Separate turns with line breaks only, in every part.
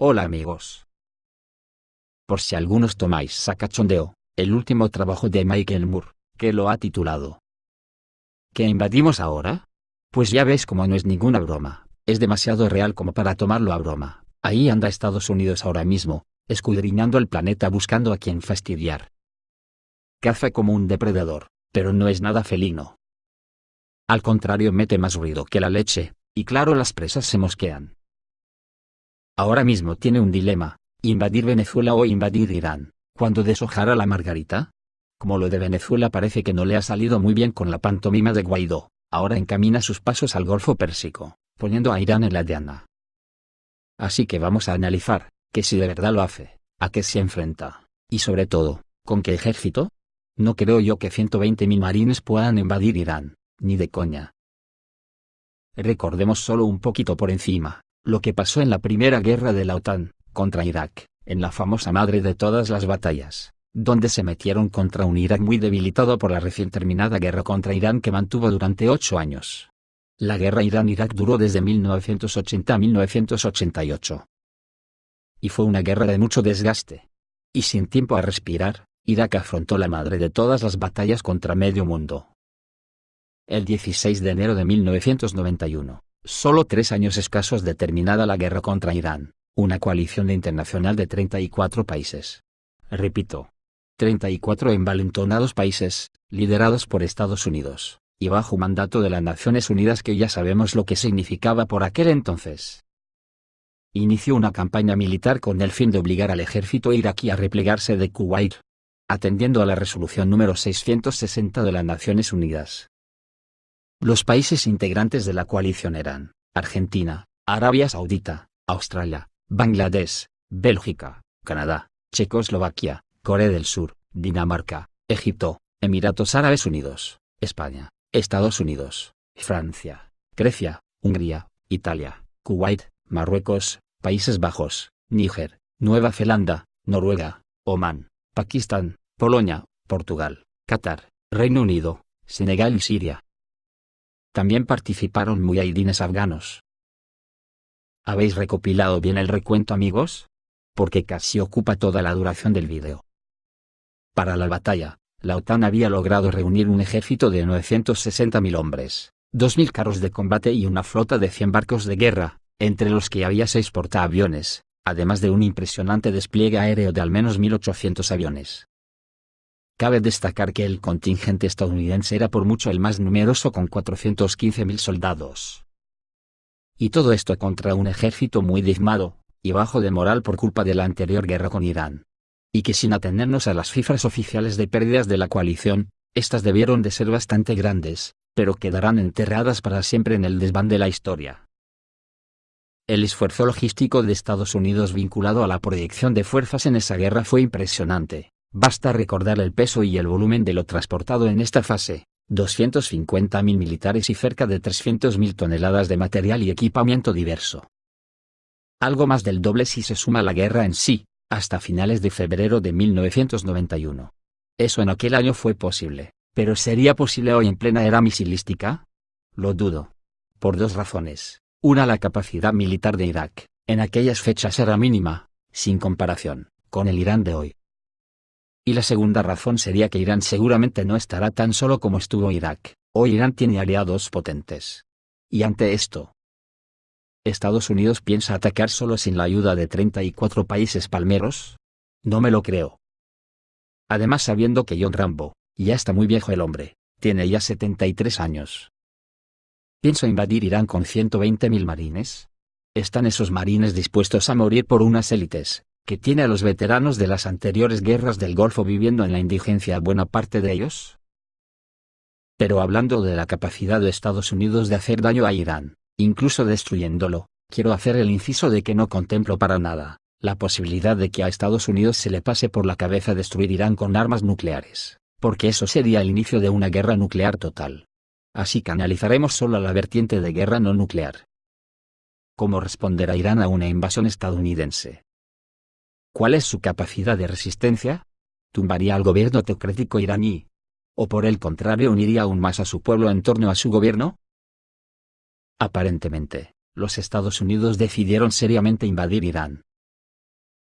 Hola amigos. Por si algunos tomáis a cachondeo, el último trabajo de Michael Moore, que lo ha titulado ¿Qué invadimos ahora? Pues ya ves como no es ninguna broma, es demasiado real como para tomarlo a broma. Ahí anda Estados Unidos ahora mismo, escudriñando el planeta buscando a quien fastidiar. Caza como un depredador, pero no es nada felino. Al contrario, mete más ruido que la leche, y claro, las presas se mosquean. Ahora mismo tiene un dilema: invadir Venezuela o invadir Irán. ¿Cuándo deshojar a la margarita? Como lo de Venezuela parece que no le ha salido muy bien con la pantomima de Guaidó, ahora encamina sus pasos al Golfo Pérsico, poniendo a Irán en la diana. Así que vamos a analizar, que si de verdad lo hace, a qué se enfrenta, y sobre todo, ¿con qué ejército? No creo yo que 120.000 marines puedan invadir Irán, ni de coña. Recordemos solo un poquito por encima lo que pasó en la primera guerra de la OTAN, contra Irak, en la famosa madre de todas las batallas, donde se metieron contra un Irak muy debilitado por la recién terminada guerra contra Irán que mantuvo durante 8 años. La guerra Irán-Irak duró desde 1980 a 1988. Y fue una guerra de mucho desgaste. Y sin tiempo a respirar, Irak afrontó la madre de todas las batallas contra medio mundo. El 16 de enero de 1991. Solo 3 años escasos de terminada la guerra contra Irán, una coalición internacional de 34 países. Repito, 34 envalentonados países, liderados por Estados Unidos, y bajo mandato de las Naciones Unidas, que ya sabemos lo que significaba por aquel entonces. Inició una campaña militar con el fin de obligar al ejército iraquí a replegarse de Kuwait, atendiendo a la resolución número 660 de las Naciones Unidas. Los países integrantes de la coalición eran Argentina, Arabia Saudita, Australia, Bangladesh, Bélgica, Canadá, Checoslovaquia, Corea del Sur, Dinamarca, Egipto, Emiratos Árabes Unidos, España, Estados Unidos, Francia, Grecia, Hungría, Italia, Kuwait, Marruecos, Países Bajos, Níger, Nueva Zelanda, Noruega, Omán, Pakistán, Polonia, Portugal, Qatar, Reino Unido, Senegal y Siria. También participaron mujahidines afganos. ¿Habéis recopilado bien el recuento, amigos? Porque casi ocupa toda la duración del vídeo. Para la batalla, la OTAN había logrado reunir un ejército de 960.000 hombres, 2.000 carros de combate y una flota de 100 barcos de guerra, entre los que había 6 portaaviones, además de un impresionante despliegue aéreo de al menos 1.800 aviones. Cabe destacar que el contingente estadounidense era por mucho el más numeroso, con 415.000 soldados. Y todo esto contra un ejército muy diezmado, y bajo de moral por culpa de la anterior guerra con Irán. Y que, sin atenernos a las cifras oficiales de pérdidas de la coalición, estas debieron de ser bastante grandes, pero quedarán enterradas para siempre en el desván de la historia. El esfuerzo logístico de Estados Unidos vinculado a la proyección de fuerzas en esa guerra fue impresionante. Basta recordar el peso y el volumen de lo transportado en esta fase: 250.000 militares y cerca de 300.000 toneladas de material y equipamiento diverso. Algo más del doble si se suma la guerra en sí, hasta finales de febrero de 1991. Eso en aquel año fue posible, pero ¿sería posible hoy en plena era misilística? Lo dudo. Por 2 razones. Una, la capacidad militar de Irak, en aquellas fechas era mínima, sin comparación, con el Irán de hoy. Y la segunda razón sería que Irán seguramente no estará tan solo como estuvo Irak. Hoy Irán tiene aliados potentes. Y ante esto, ¿Estados Unidos piensa atacar solo sin la ayuda de 34 países palmeros? No me lo creo. Además, sabiendo que John Rambo, ya está muy viejo el hombre, tiene ya 73 años. ¿Pienso invadir Irán con 120.000 marines? ¿Están esos marines dispuestos a morir por unas élites que tiene a los veteranos de las anteriores guerras del Golfo viviendo en la indigencia buena parte de ellos? Pero hablando de la capacidad de Estados Unidos de hacer daño a Irán, incluso destruyéndolo, quiero hacer el inciso de que no contemplo para nada la posibilidad de que a Estados Unidos se le pase por la cabeza destruir Irán con armas nucleares, porque eso sería el inicio de una guerra nuclear total. Así que analizaremos solo la vertiente de guerra no nuclear. ¿Cómo responderá Irán a una invasión estadounidense? ¿Cuál es su capacidad de resistencia? ¿Tumbaría al gobierno teocrático iraní? ¿O por el contrario uniría aún más a su pueblo en torno a su gobierno? Aparentemente, los Estados Unidos decidieron seriamente invadir Irán.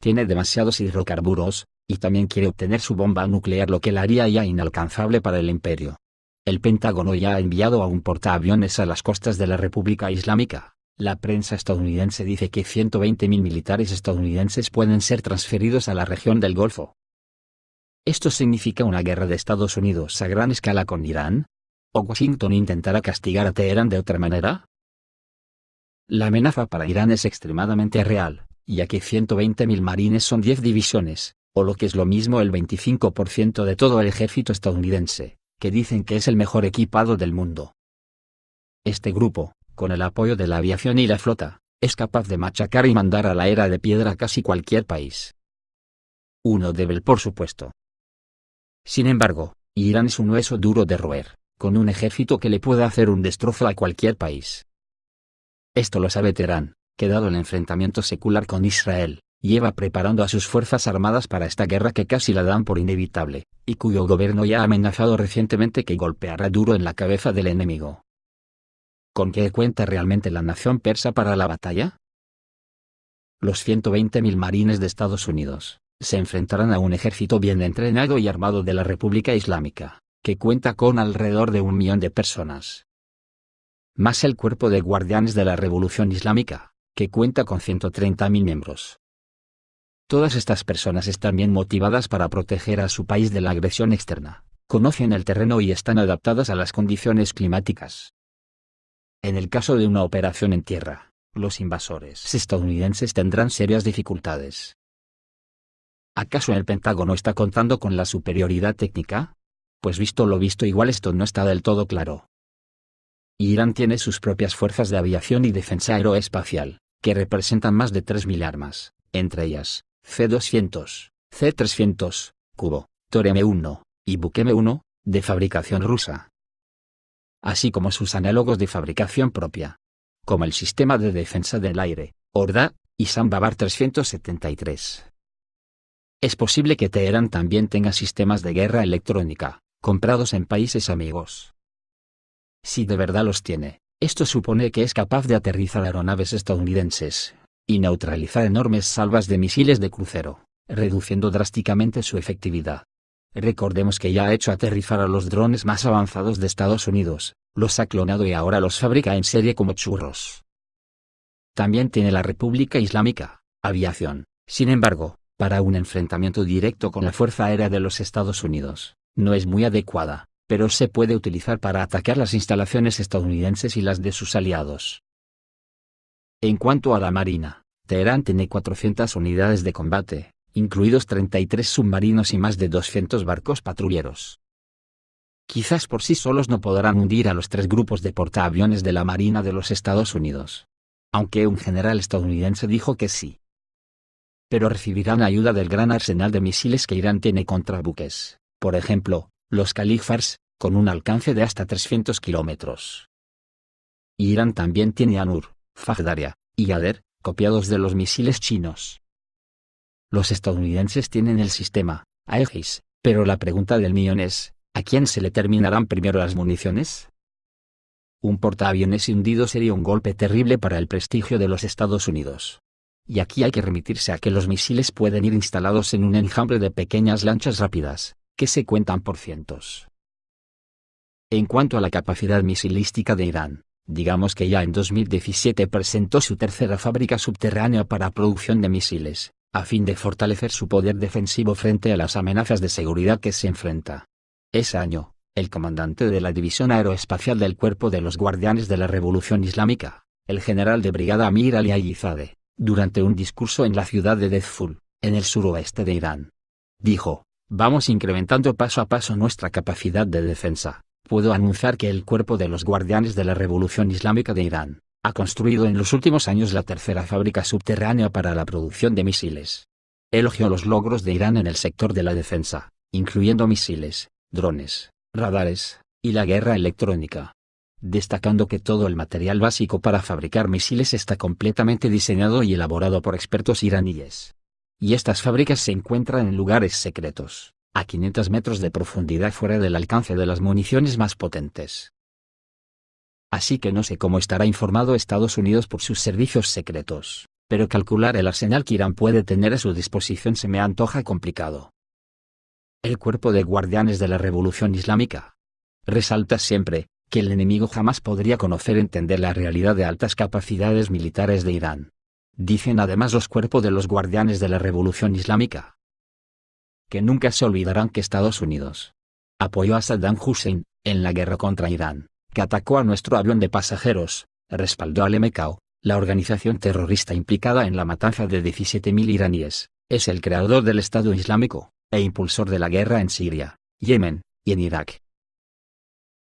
Tiene demasiados hidrocarburos, y también quiere obtener su bomba nuclear, lo que la haría ya inalcanzable para el imperio. El Pentágono ya ha enviado a un portaaviones a las costas de la República Islámica. La prensa estadounidense dice que 120.000 militares estadounidenses pueden ser transferidos a la región del Golfo. ¿Esto significa una guerra de Estados Unidos a gran escala con Irán? ¿O Washington intentará castigar a Teherán de otra manera? La amenaza para Irán es extremadamente real, ya que 120.000 marines son 10 divisiones, o lo que es lo mismo el 25% de todo el ejército estadounidense, que dicen que es el mejor equipado del mundo. Este grupo, con el apoyo de la aviación y la flota, es capaz de machacar y mandar a la era de piedra a casi cualquier país. Uno débil, por supuesto. Sin embargo, Irán es un hueso duro de roer, con un ejército que le puede hacer un destrozo a cualquier país. Esto lo sabe Teherán, que dado el enfrentamiento secular con Israel, lleva preparando a sus fuerzas armadas para esta guerra que casi la dan por inevitable, y cuyo gobierno ya ha amenazado recientemente que golpeará duro en la cabeza del enemigo. ¿Con qué cuenta realmente la nación persa para la batalla? Los 120.000 marines de Estados Unidos se enfrentarán a un ejército bien entrenado y armado de la República Islámica, que cuenta con alrededor de 1 millón de personas. Más el cuerpo de guardianes de la Revolución Islámica, que cuenta con 130.000 miembros. Todas estas personas están bien motivadas para proteger a su país de la agresión externa, conocen el terreno y están adaptadas a las condiciones climáticas. En el caso de una operación en tierra, los invasores estadounidenses tendrán serias dificultades. ¿Acaso el Pentágono está contando con la superioridad técnica? Pues visto lo visto, igual esto no está del todo claro. Irán tiene sus propias fuerzas de aviación y defensa aeroespacial, que representan más de 3.000 armas, entre ellas, C-200, C-300, Kubo, Tor M1, y Buk M1, de fabricación rusa. Así como sus análogos de fabricación propia, como el sistema de defensa del aire, Orda, y Sambabar 373. Es posible que Teherán también tenga sistemas de guerra electrónica, comprados en países amigos. Si de verdad los tiene, esto supone que es capaz de aterrizar aeronaves estadounidenses, y neutralizar enormes salvas de misiles de crucero, reduciendo drásticamente su efectividad. Recordemos que ya ha hecho aterrizar a los drones más avanzados de Estados Unidos, los ha clonado y ahora los fabrica en serie como churros. También tiene la República Islámica aviación. Sin embargo, para un enfrentamiento directo con la Fuerza Aérea de los Estados Unidos, no es muy adecuada, pero se puede utilizar para atacar las instalaciones estadounidenses y las de sus aliados. En cuanto a la Marina, Teherán tiene 400 unidades de combate, incluidos 33 submarinos y más de 200 barcos patrulleros. Quizás por sí solos no podrán hundir a los 3 grupos de portaaviones de la Marina de los Estados Unidos. Aunque un general estadounidense dijo que sí. Pero recibirán ayuda del gran arsenal de misiles que Irán tiene contra buques, por ejemplo, los Kalifars, con un alcance de hasta 300 kilómetros. Irán también tiene Anur, Fajdaria, y Gader, copiados de los misiles chinos. Los estadounidenses tienen el sistema Aegis, pero la pregunta del millón es, ¿a quién se le terminarán primero las municiones? Un portaaviones hundido sería un golpe terrible para el prestigio de los Estados Unidos. Y aquí hay que remitirse a que los misiles pueden ir instalados en un enjambre de pequeñas lanchas rápidas, que se cuentan por cientos. En cuanto a la capacidad misilística de Irán, digamos que ya en 2017 presentó su tercera fábrica subterránea para producción de misiles, a fin de fortalecer su poder defensivo frente a las amenazas de seguridad que se enfrenta. Ese año, el comandante de la División Aeroespacial del Cuerpo de los Guardianes de la Revolución Islámica, el general de brigada Amir Ali Ayizadeh, durante un discurso en la ciudad de Dezful, en el suroeste de Irán, dijo: «Vamos incrementando paso a paso nuestra capacidad de defensa. Puedo anunciar que el Cuerpo de los Guardianes de la Revolución Islámica de Irán ha construido en los últimos años la tercera fábrica subterránea para la producción de misiles». Elogió los logros de Irán en el sector de la defensa, incluyendo misiles, drones, radares, y la guerra electrónica, destacando que todo el material básico para fabricar misiles está completamente diseñado y elaborado por expertos iraníes. Y estas fábricas se encuentran en lugares secretos, a 500 metros de profundidad fuera del alcance de las municiones más potentes. Así que no sé cómo estará informado Estados Unidos por sus servicios secretos, pero calcular el arsenal que Irán puede tener a su disposición se me antoja complicado. El Cuerpo de Guardianes de la Revolución Islámica resalta siempre que el enemigo jamás podría conocer o entender la realidad de altas capacidades militares de Irán. Dicen además los Cuerpos de los Guardianes de la Revolución Islámica que nunca se olvidarán que Estados Unidos apoyó a Saddam Hussein en la guerra contra Irán, que atacó a nuestro avión de pasajeros, respaldó al MKO, la organización terrorista implicada en la matanza de 17.000 iraníes, es el creador del Estado Islámico, e impulsor de la guerra en Siria, Yemen, y en Irak.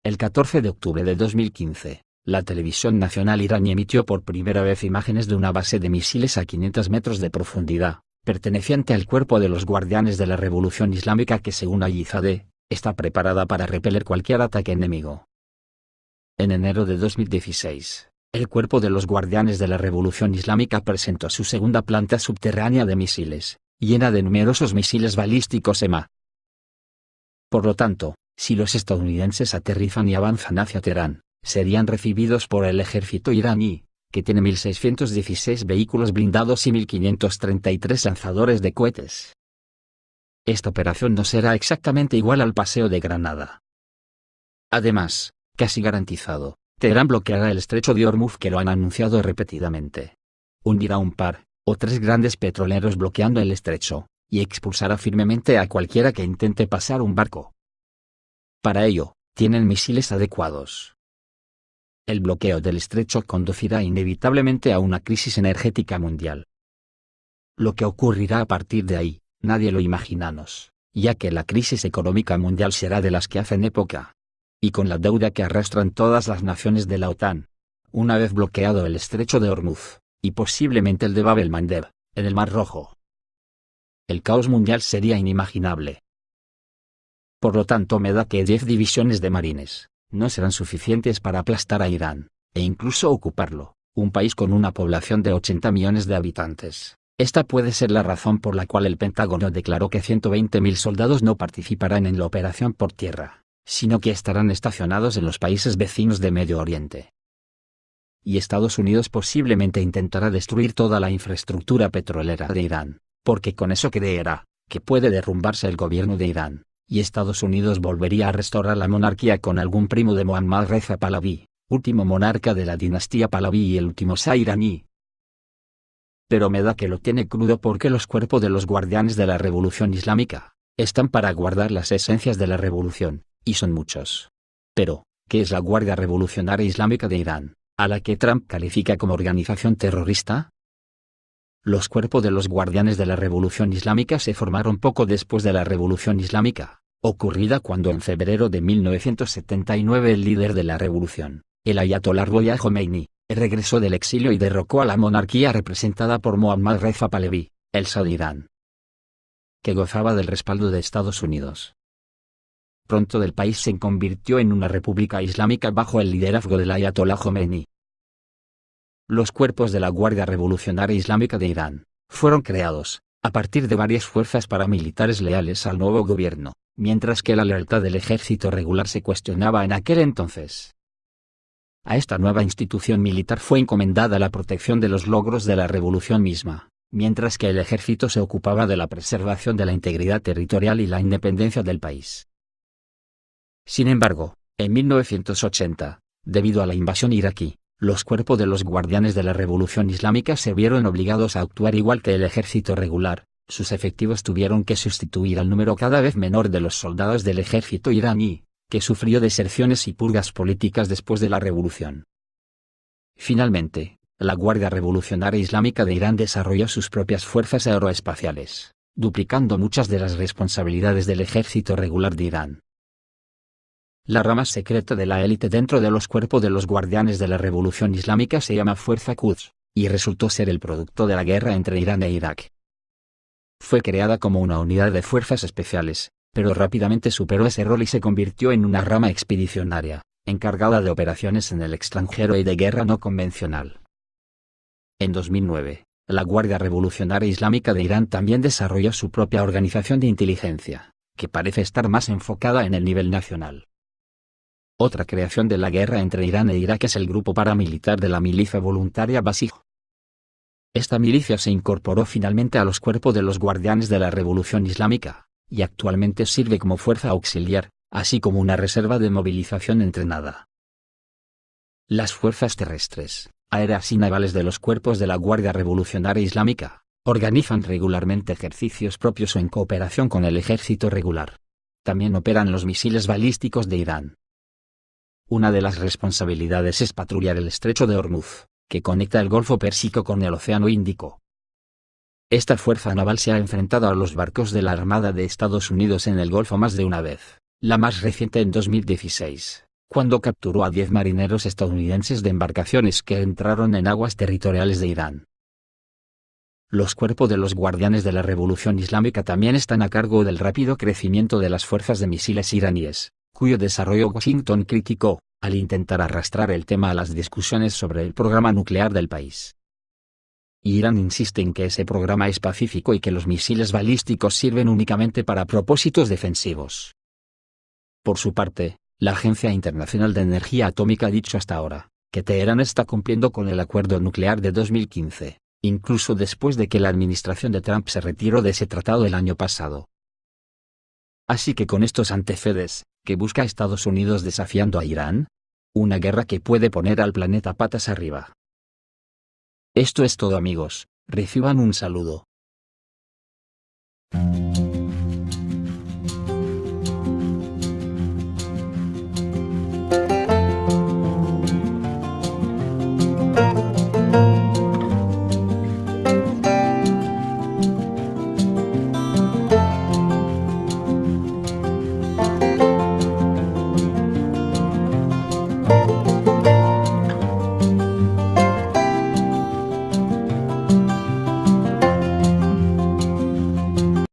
El 14 de octubre de 2015, la televisión nacional iraní emitió por primera vez imágenes de una base de misiles a 500 metros de profundidad, perteneciente al Cuerpo de los Guardianes de la Revolución Islámica que según Al-Izadeh, está preparada para repeler cualquier ataque enemigo. En enero de 2016, el Cuerpo de los Guardianes de la Revolución Islámica presentó su segunda planta subterránea de misiles, llena de numerosos misiles balísticos EMA. Por lo tanto, si los estadounidenses aterrizan y avanzan hacia Teherán, serían recibidos por el ejército iraní, que tiene 1.616 vehículos blindados y 1.533 lanzadores de cohetes. Esta operación no será exactamente igual al Paseo de Granada. Además, casi garantizado, Teherán bloqueará el estrecho de Hormuz que lo han anunciado repetidamente. Hundirá un par, o tres grandes petroleros bloqueando el estrecho, y expulsará firmemente a cualquiera que intente pasar un barco. Para ello, tienen misiles adecuados. El bloqueo del estrecho conducirá inevitablemente a una crisis energética mundial. Lo que ocurrirá a partir de ahí, nadie lo imaginamos, ya que la crisis económica mundial será de las que hacen época. Y con la deuda que arrastran todas las naciones de la OTAN, una vez bloqueado el estrecho de Hormuz, y posiblemente el de Bab el-Mandeb, en el Mar Rojo, el caos mundial sería inimaginable. Por lo tanto me da que 10 divisiones de marines no serán suficientes para aplastar a Irán, e incluso ocuparlo, un país con una población de 80 millones de habitantes. Esta puede ser la razón por la cual el Pentágono declaró que 120.000 soldados no participarán en la operación por tierra, sino que estarán estacionados en los países vecinos de Medio Oriente. Y Estados Unidos posiblemente intentará destruir toda la infraestructura petrolera de Irán, porque con eso creerá que puede derrumbarse el gobierno de Irán, y Estados Unidos volvería a restaurar la monarquía con algún primo de Mohammad Reza Pahlaví, último monarca de la dinastía Pahlaví y el último shah iraní. Pero me da que lo tiene crudo porque los Cuerpos de los Guardianes de la Revolución Islámica están para guardar las esencias de la revolución, y son muchos. Pero, ¿qué es la Guardia Revolucionaria Islámica de Irán, a la que Trump califica como organización terrorista? Los Cuerpos de los Guardianes de la Revolución Islámica se formaron poco después de la Revolución Islámica, ocurrida cuando en febrero de 1979 el líder de la revolución, el Ayatollah Ruhollah Jomeini, regresó del exilio y derrocó a la monarquía representada por Mohammad Reza Pahlaví, el shah de Irán, que gozaba del respaldo de Estados Unidos. Pronto el país se convirtió en una república islámica bajo el liderazgo del Ayatollah Jomeini. Los Cuerpos de la Guardia Revolucionaria Islámica de Irán fueron creados a partir de varias fuerzas paramilitares leales al nuevo gobierno, mientras que la lealtad del ejército regular se cuestionaba en aquel entonces. A esta nueva institución militar fue encomendada la protección de los logros de la revolución misma, mientras que el ejército se ocupaba de la preservación de la integridad territorial y la independencia del país. Sin embargo, en 1980, debido a la invasión iraquí, los Cuerpos de los Guardianes de la Revolución Islámica se vieron obligados a actuar igual que el ejército regular. Sus efectivos tuvieron que sustituir al número cada vez menor de los soldados del ejército iraní, que sufrió deserciones y purgas políticas después de la revolución. Finalmente, la Guardia Revolucionaria Islámica de Irán desarrolló sus propias fuerzas aeroespaciales, duplicando muchas de las responsabilidades del ejército regular de Irán. La rama secreta de la élite dentro de los Cuerpos de los Guardianes de la Revolución Islámica se llama Fuerza Quds, y resultó ser el producto de la guerra entre Irán e Irak. Fue creada como una unidad de fuerzas especiales, pero rápidamente superó ese rol y se convirtió en una rama expedicionaria, encargada de operaciones en el extranjero y de guerra no convencional. En 2009, la Guardia Revolucionaria Islámica de Irán también desarrolló su propia organización de inteligencia, que parece estar más enfocada en el nivel nacional. Otra creación de la guerra entre Irán e Irak es el grupo paramilitar de la milicia voluntaria Basij. Esta milicia se incorporó finalmente a los cuerpos de los Guardianes de la Revolución Islámica, y actualmente sirve como fuerza auxiliar, así como una reserva de movilización entrenada. Las fuerzas terrestres, aéreas y navales de los cuerpos de la Guardia Revolucionaria Islámica organizan regularmente ejercicios propios o en cooperación con el ejército regular. También operan los misiles balísticos de Irán. Una de las responsabilidades es patrullar el estrecho de Hormuz, que conecta el Golfo Pérsico con el Océano Índico. Esta fuerza naval se ha enfrentado a los barcos de la Armada de Estados Unidos en el Golfo más de una vez, la más reciente en 2016, cuando capturó a 10 marineros estadounidenses de embarcaciones que entraron en aguas territoriales de Irán. Los cuerpos de los Guardianes de la Revolución Islámica también están a cargo del rápido crecimiento de las fuerzas de misiles iraníes, cuyo desarrollo Washington criticó, al intentar arrastrar el tema a las discusiones sobre el programa nuclear del país. Irán insiste en que ese programa es pacífico y que los misiles balísticos sirven únicamente para propósitos defensivos. Por su parte, la Agencia Internacional de Energía Atómica ha dicho hasta ahora que Teherán está cumpliendo con el acuerdo nuclear de 2015. Incluso después de que la administración de Trump se retiró de ese tratado el año pasado. Así que con estos antecedentes, ¿qué busca Estados Unidos desafiando a Irán? Una guerra que puede poner al planeta patas arriba. Esto es todo, amigos, reciban un saludo.